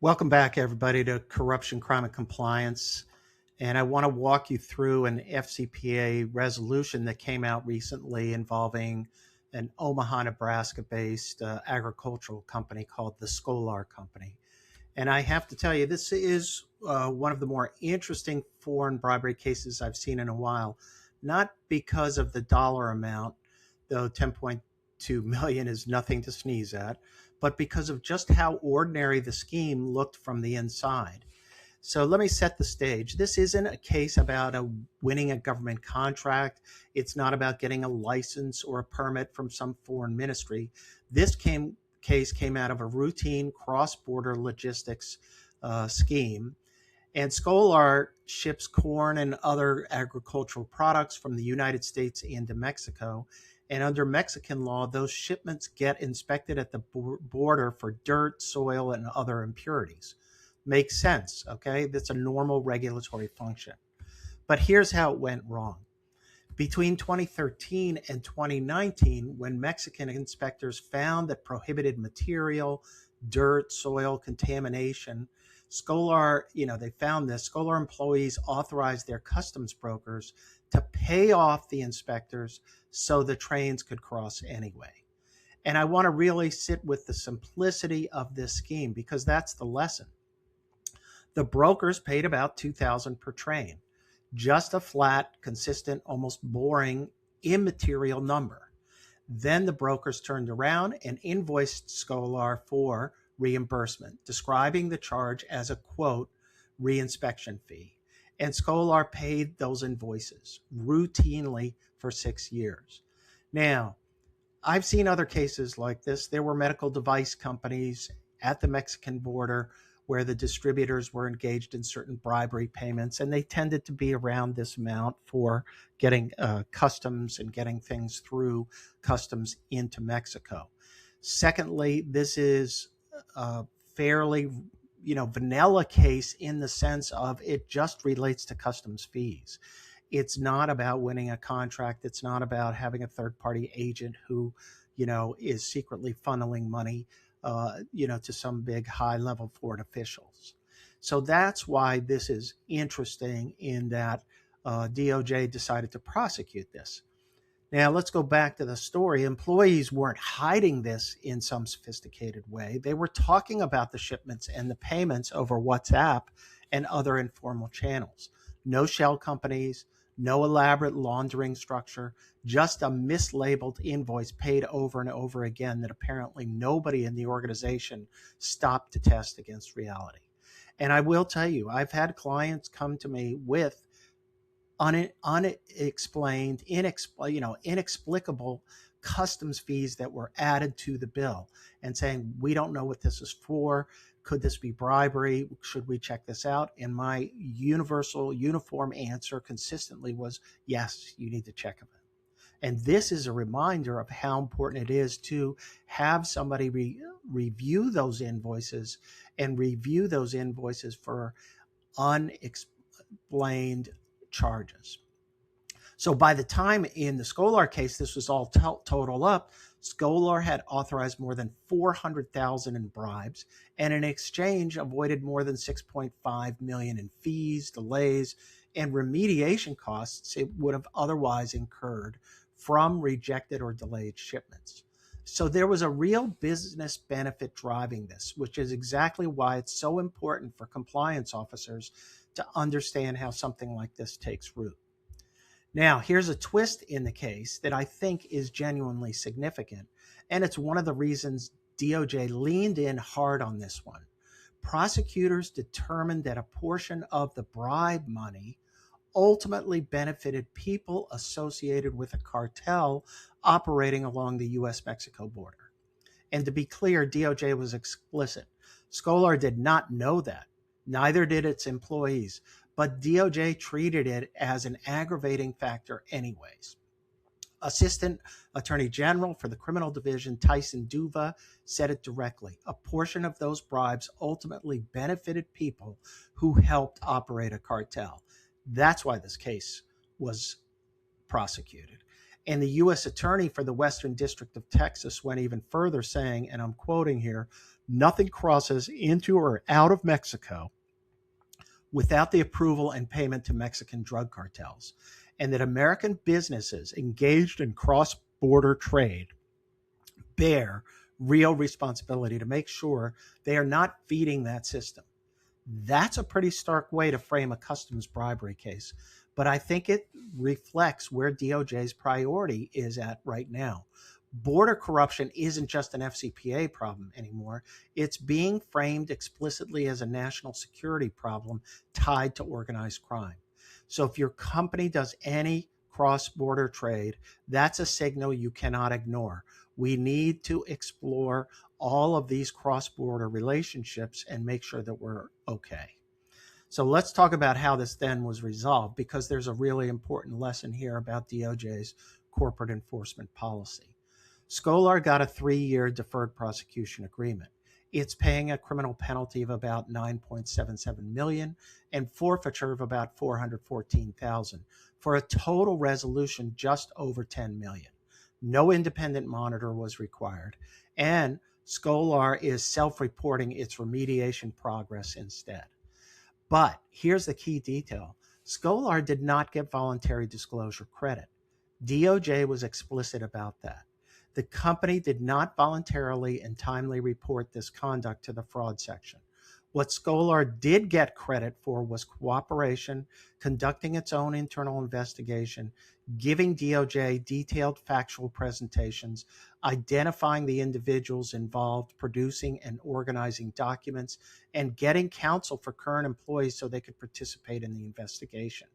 Welcome back, everybody, to Corruption, Crime, and Compliance. And I want to walk you through an FCPA resolution that came out recently involving an Omaha, Nebraska based agricultural company called the Scoular Company. And I have to tell you, this is one of the more interesting foreign bribery cases I've seen in a while, not because of the dollar amount, though 10.2 million is nothing to sneeze at, but because of just how ordinary the scheme looked from the inside. So let me set the stage. This isn't a case about winning a government contract. It's not about getting a license or a permit from some foreign ministry. Case came out of a routine cross-border logistics scheme. And Scoular ships corn and other agricultural products from the United States into Mexico. And under Mexican law, those shipments get inspected at the border for dirt, soil, and other impurities. Makes sense, okay? That's a normal regulatory function. But here's how it went wrong. Between 2013 and 2019, when Mexican inspectors found that prohibited material, dirt, soil, contamination, Scoular, they found this. Scoular employees authorized their customs brokers to pay off the inspectors so the trains could cross anyway. And I want to really sit with the simplicity of this scheme because that's the lesson. The brokers paid about $2,000 per train, just a flat, consistent, almost boring, immaterial number. Then the brokers turned around and invoiced Scoular for reimbursement, describing the charge as a, quote, reinspection fee. And Scoular paid those invoices routinely for 6 years. Now, I've seen other cases like this. There were medical device companies at the Mexican border where the distributors were engaged in certain bribery payments, and they tended to be around this amount for getting customs and getting things through customs into Mexico. Secondly, this is a fairly vanilla case in the sense of it just relates to customs fees. It's not about winning a contract. It's not about having a third-party agent who, is secretly funneling money to some big high-level foreign officials. So that's why this is interesting in that DOJ decided to prosecute this. Now, let's go back to the story. Employees weren't hiding this in some sophisticated way. They were talking about the shipments and the payments over WhatsApp and other informal channels. No shell companies, no elaborate laundering structure, just a mislabeled invoice paid over and over again that apparently nobody in the organization stopped to test against reality. And I will tell you, I've had clients come to me with unexplained, inexplicable customs fees that were added to the bill and saying, we don't know what this is for. Could this be bribery? Should we check this out? And my uniform answer consistently was, yes, you need to check it. And this is a reminder of how important it is to have somebody review those invoices and review those invoices for unexplained charges. So by the time in the Scoular case, this was all total up, Scoular had authorized more than $400,000 in bribes and in exchange avoided more than $6.5 million in fees, delays, and remediation costs it would have otherwise incurred from rejected or delayed shipments. So there was a real business benefit driving this, which is exactly why it's so important for compliance officers to understand how something like this takes root. Now, here's a twist in the case that I think is genuinely significant, and it's one of the reasons DOJ leaned in hard on this one. Prosecutors determined that a portion of the bribe money ultimately benefited people associated with a cartel operating along the U.S.-Mexico border. And to be clear, DOJ was explicit. Scoular did not know that. Neither did its employees, but DOJ treated it as an aggravating factor anyways. Assistant Attorney General for the Criminal Division, Tyson Duva, said it directly. A portion of those bribes ultimately benefited people who helped operate a cartel. That's why this case was prosecuted. And the U.S. Attorney for the Western District of Texas went even further, saying, and I'm quoting here, Nothing crosses into or out of Mexico without the approval and payment to Mexican drug cartels, and that American businesses engaged in cross border trade bear real responsibility to make sure they are not feeding that system. That's a pretty stark way to frame a customs bribery case, but I think it reflects where DOJ's priority is at right now. Border corruption isn't just an FCPA problem anymore. It's being framed explicitly as a national security problem tied to organized crime. So if your company does any cross-border trade, that's a signal you cannot ignore. We need to explore all of these cross-border relationships and make sure that we're okay. So let's talk about how this then was resolved, because there's a really important lesson here about DOJ's corporate enforcement policy. Scoular got a 3-year deferred prosecution agreement. It's paying a criminal penalty of about $9.77 million and forfeiture of about $414,000 for a total resolution just over $10 million. No independent monitor was required, and Scoular is self-reporting its remediation progress instead. But here's the key detail. Scoular did not get voluntary disclosure credit. DOJ was explicit about that. The company did not voluntarily and timely report this conduct to the fraud section. What Scoular did get credit for was cooperation, conducting its own internal investigation, giving DOJ detailed factual presentations, identifying the individuals involved, producing and organizing documents, and getting counsel for current employees so they could participate in the investigation.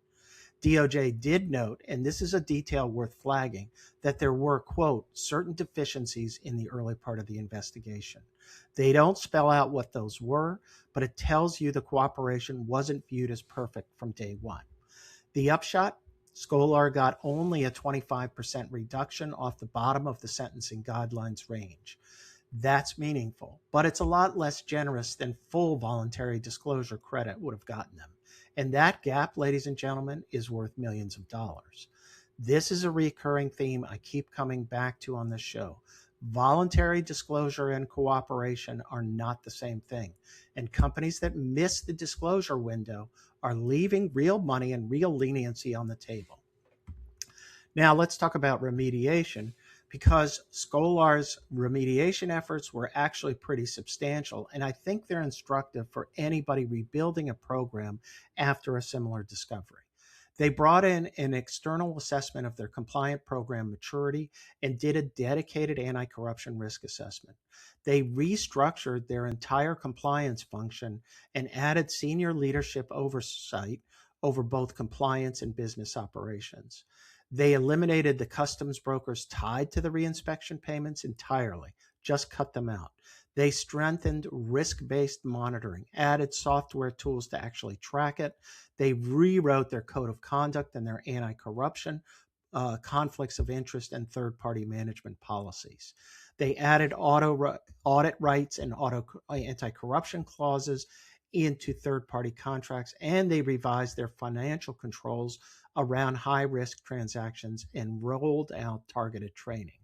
DOJ did note, and this is a detail worth flagging, that there were, quote, certain deficiencies in the early part of the investigation. They don't spell out what those were, but it tells you the cooperation wasn't viewed as perfect from day one. The upshot, Scoular got only a 25% reduction off the bottom of the sentencing guidelines range. That's meaningful, but it's a lot less generous than full voluntary disclosure credit would have gotten them. And that gap, ladies and gentlemen, is worth millions of dollars. This is a recurring theme I keep coming back to on this show. Voluntary disclosure and cooperation are not the same thing. And companies that miss the disclosure window are leaving real money and real leniency on the table. Now let's talk about remediation, because Scoular's remediation efforts were actually pretty substantial, and I think they're instructive for anybody rebuilding a program after a similar discovery. They brought in an external assessment of their compliant program maturity and did a dedicated anti-corruption risk assessment. They restructured their entire compliance function and added senior leadership oversight over both compliance and business operations. They eliminated the customs brokers tied to the reinspection payments entirely, just cut them out. They strengthened risk-based monitoring, added software tools to actually track it. They rewrote their code of conduct and their anti-corruption, conflicts of interest, and third-party management policies. They added audit rights and anti-corruption clauses into third-party contracts, and they revised their financial controls around high-risk transactions and rolled out targeted training.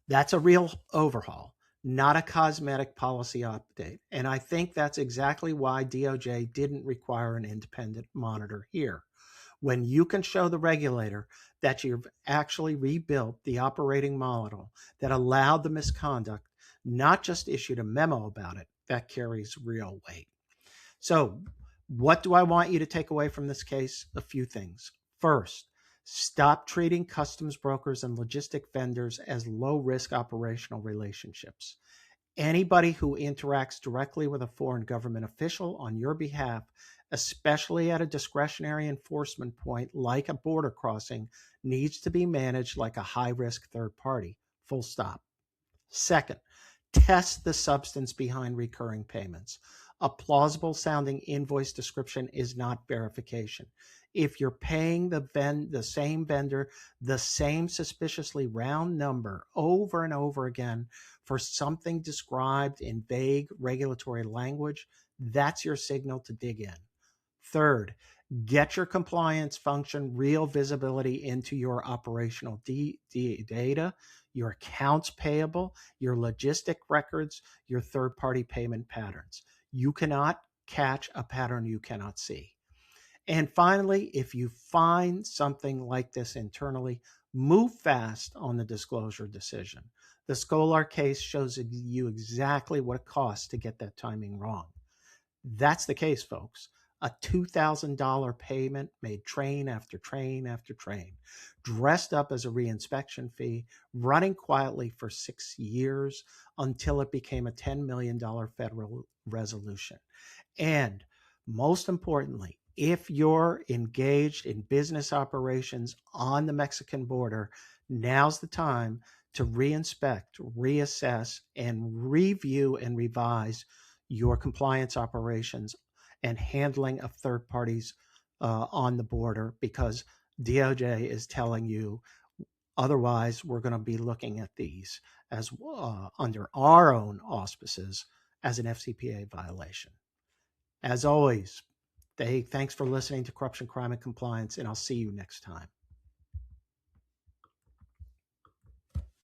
That's a real overhaul, not a cosmetic policy update. And I think that's exactly why DOJ didn't require an independent monitor here. When you can show the regulator that you've actually rebuilt the operating model that allowed the misconduct, not just issued a memo about it, that carries real weight. So, what do I want you to take away from this case? A few things. First, stop treating customs brokers and logistic vendors as low-risk operational relationships. Anybody who interacts directly with a foreign government official on your behalf, especially at a discretionary enforcement point like a border crossing, needs to be managed like a high-risk third party. Full stop. Second, test the substance behind recurring payments. A plausible sounding invoice description is not verification. If you're paying the same vendor the same suspiciously round number over and over again for something described in vague regulatory language, that's your signal to dig in. Third, Get your compliance function real visibility into your operational data, your accounts payable, your logistic records, your third-party payment patterns. You cannot catch a pattern you cannot see. And finally, if you find something like this internally, move fast on the disclosure decision. The Scoular case shows you exactly what it costs to get that timing wrong. That's the case, folks. A $2,000 payment made train after train after train, dressed up as a reinspection fee, running quietly for 6 years until it became a $10 million federal resolution. And most importantly, if you're engaged in business operations on the Mexican border, now's the time to reinspect, reassess, and review and revise your compliance operations and handling of third parties on the border, because DOJ is telling you otherwise we're going to be looking at these as under our own auspices as an FCPA violation. As always, thanks for listening to Corruption, Crime, and Compliance, and I'll see you next time.